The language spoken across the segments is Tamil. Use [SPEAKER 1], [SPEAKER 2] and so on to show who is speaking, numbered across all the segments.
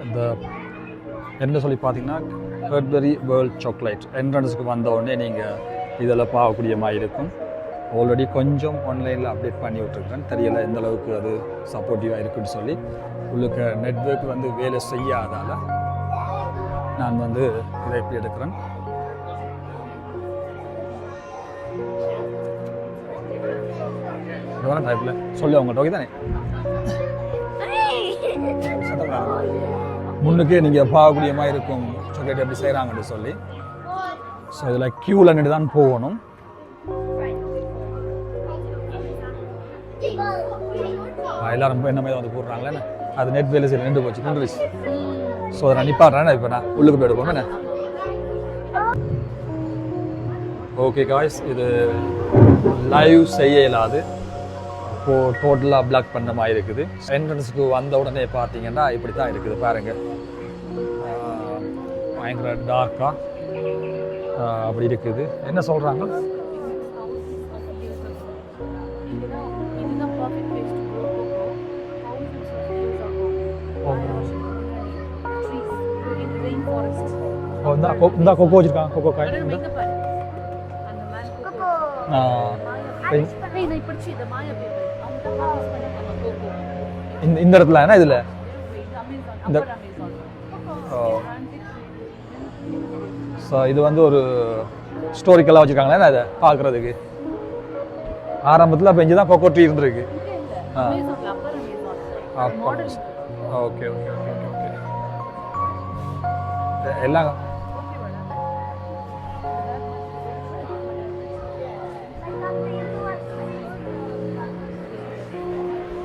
[SPEAKER 1] இந்த என்ன சொல்லி பார்த்தீங்கன்னா கேட்பரி வேர்ல்ட் சாக்லேட் என்ட்ரன்ஸுக்கு வந்த உடனே நீங்கள் இதில் பார்க்கக்கூடிய மாதிரி இருக்கும். ஆல்ரெடி கொஞ்சம் ஆன்லைனில் அப்டேட் பண்ணி விட்டுருக்கேன், தெரியலை எந்த அளவுக்கு அது சப்போர்ட்டிவாக இருக்குன்னு சொல்லி. உங்களுக்கு நெட்வொர்க் வந்து வேலை செய்யாதால் நான் வந்து இதை எப்படி எடுக்கிறேன். டைப்பில் சொல்லி அவங்கள்ட்ட ஓகே தானே முன்னுக்கே நீங்கள் பார்க்கக்கூடிய மாதிரி இருக்கும் சாக்லேட் எப்படி செய்கிறாங்கன்னு சொல்லி. ஸோ இதில் க்யூவில் நின்று தான் போகணும். எல்லாரும் என்ன மாதிரி வந்து போடுறாங்களே, அது நெட் வேலை சரி நின்று போச்சு. ஸோ அதை நான் நிப்பாடுறேன். இப்போ நான் உள்ளுக்கு போய் எடுப்போம் என்ன. ஓகே காய்ஸ், இது லைவ் செய்ய இயலாது, இப்போது டோட்டலாக பிளாக் பண்ண மாதிரி இருக்குது. என்ட்ரன்ஸுக்கு வந்த உடனே பார்த்தீங்கன்னா இப்படி தான் இருக்குது பாருங்கள். பயங்கர டார்க்காக அப்படி இருக்குது. என்ன சொல்கிறாங்க? இந்த கொக்கோ வச்சுருக்காங்க, கொக்கோ காய். இந்த இடத்துல என்ன இதில் இந்த ஸோ இது வந்து ஒரு ஸ்டோரிக்கெல்லாம் வச்சுருக்காங்களே அதை பார்க்குறதுக்கு. ஆரம்பத்தில் அப்போ இங்கே தான் கொக்கோ ட்ரீ இருந்திருக்கு. Okay okay okay okay okay எல்லாம்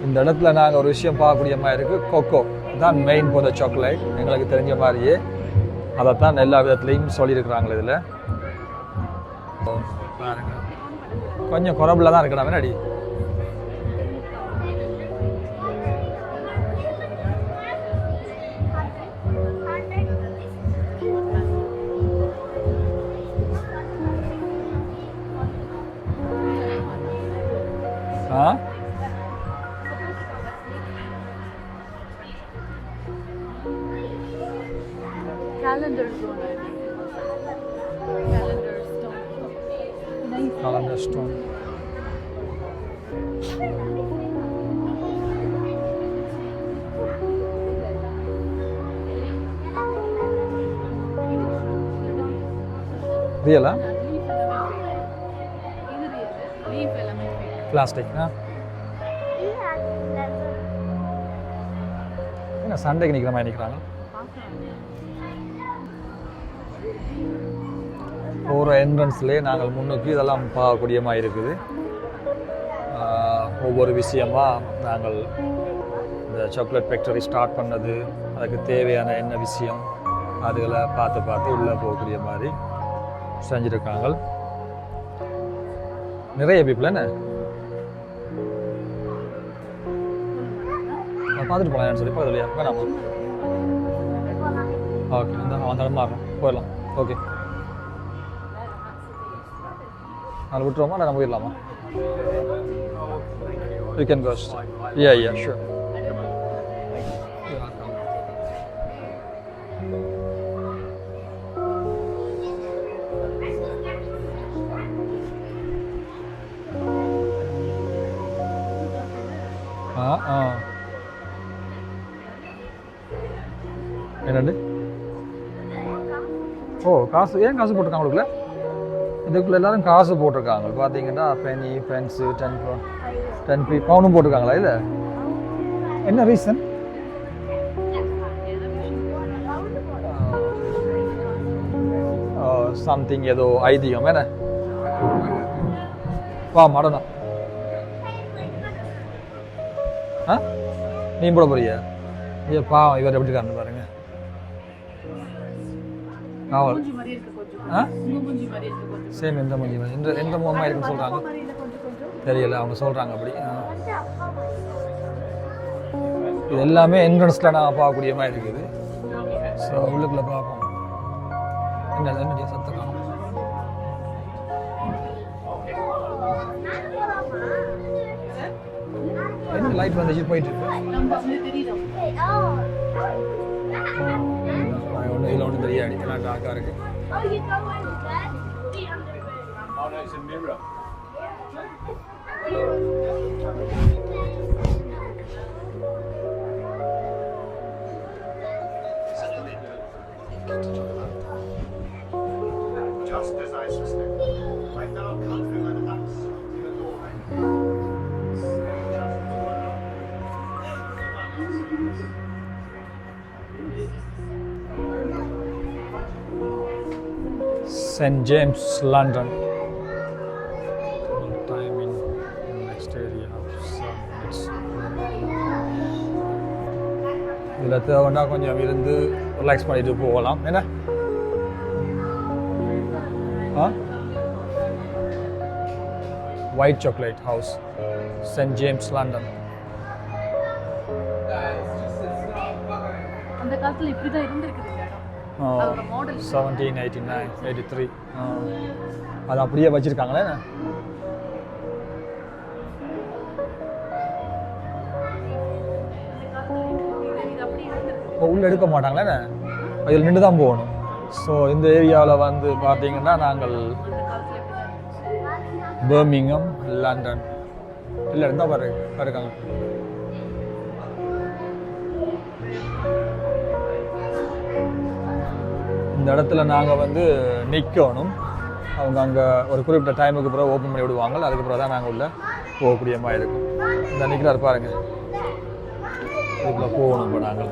[SPEAKER 1] இந்த இடத்துல நாங்கள் ஒரு விஷயம் பார்க்கக்கூடிய மாதிரி இருக்குது. கொக்கோ தான் மெயின் ஃபார் த சாக்லேட், எங்களுக்கு தெரிஞ்ச மாதிரியே அதைத்தான் எல்லா விதத்துலேயும் சொல்லியிருக்கிறாங்களே. இதில் பாருங்க கொஞ்சம் குறபில் தான் இருக்கணும் முன்னாடி. Calendar stone. Real? Plastic, huh? என்ன சண்டைக்கு நிற்கிற மாதிரி நிற்கிறாங்க. போகிற என்ட்ரன்ஸ்லேயே நாங்கள் முன்னுக்கு இதெல்லாம் பார்க்கக்கூடிய மாதிரி இருக்குது. ஒவ்வொரு விஷயமாக நாங்கள் இந்த சாக்லேட் ஃபேக்டரி ஸ்டார்ட் பண்ணது, அதுக்கு தேவையான என்ன விஷயம் அதுகளை பார்த்து பார்த்து உள்ளே போகக்கூடிய மாதிரி செஞ்சுருக்காங்க. நிறைய பீப்புள் என்ன பார்த்துட்டு போகலாம் சொல்லி போதில்லையா வேணாமா? ஓகே, அந்த இடம் மாறணும், போயிடலாம். ஓகே, நாங்கள் விட்டுருவோமா இல்லை நம்ம போயிடலாமா? You can go. Yeah, sure. என்னண்டு? ஓ, காசு ஏன் காசு போட்டிருக்காங்க உங்களுக்குள்ள? இதுக்குள்ள எல்லாரும் காசு போட்டிருக்காங்க பார்த்தீங்கன்னா, பெனி, பென்ஸு, 10 பவுனும் போட்டிருக்காங்களா? இல்லை என்ன ரீசன்? சம்திங் ஏதோ ஐதீகம் என்ன? வா மடனா நீ போட போறியா? ஐயோ பாவம், இவர் எப்படி இருக்காருன்னு பாருங்க. காவல் சேம் எந்த மூஞ்சி எந்த முகமாக இருக்குன்னு சொல்கிறாங்க தெரியல, அவங்க சொல்கிறாங்க அப்படி. இது எல்லாமே என்ட்ரன்ஸில் நான் பார்க்கக்கூடிய மாதிரி இருக்குது. ஸோ உள்ளுக்குள்ளே பார்ப்போம். என்ன சத்தம் காணும். என்ன லைட் வந்துச்சு போயிட்டு இருக்கு. தெரியாது எல்லாம் டார்க்காக இருக்குது.
[SPEAKER 2] Oh, you go in bed, be under bed.
[SPEAKER 3] Oh, no, it's a mirror. Just as I suspected, I found countrymen huts in the doorway.
[SPEAKER 1] St. James, London. Time in next area of 7 minutes. இதில் தேவைன்னா கொஞ்சம் இருந்து ரிலாக்ஸ் பண்ணிட்டு போகலாம். என்ன White Chocolate House, St. James, London.
[SPEAKER 2] அந்த காலத்துல இப்படி தான் இருந்திருக்குது இந்த இடம். அதோட மாடல்
[SPEAKER 1] 1789, 83. அது அப்படியே வச்சிருக்காங்களே.
[SPEAKER 2] இது அப்படி இருந்திருக்கு.
[SPEAKER 1] இப்போ உள்ளே எடுக்க மாட்டாங்களே, அதில் நின்று தான் போகணும். ஸோ இந்த ஏரியாவில் வந்து பார்த்தீங்கன்னா நாங்கள்
[SPEAKER 2] அந்த காலத்துல இப்படி தான் இருந்துச்சு.
[SPEAKER 1] பர்மிங்ஹாம், லண்டன் இல்லை இருந்தால் இருக்காங்க. இந்த இடத்துல நாங்கள் வந்து நிற்கணும். அவங்க அங்கே ஒரு குறிப்பிட்ட டைமுக்கு பிறகு ஓப்பன் பண்ணி விடுவாங்க. அதுக்கப்புறம் தான் நாங்கள் உள்ளே போகக்கூடிய மாதிரி இருக்கும். இந்த நிற்கிறார் பாருங்கள், இதுக்குள்ளே போகணும் இப்போ நாங்கள்.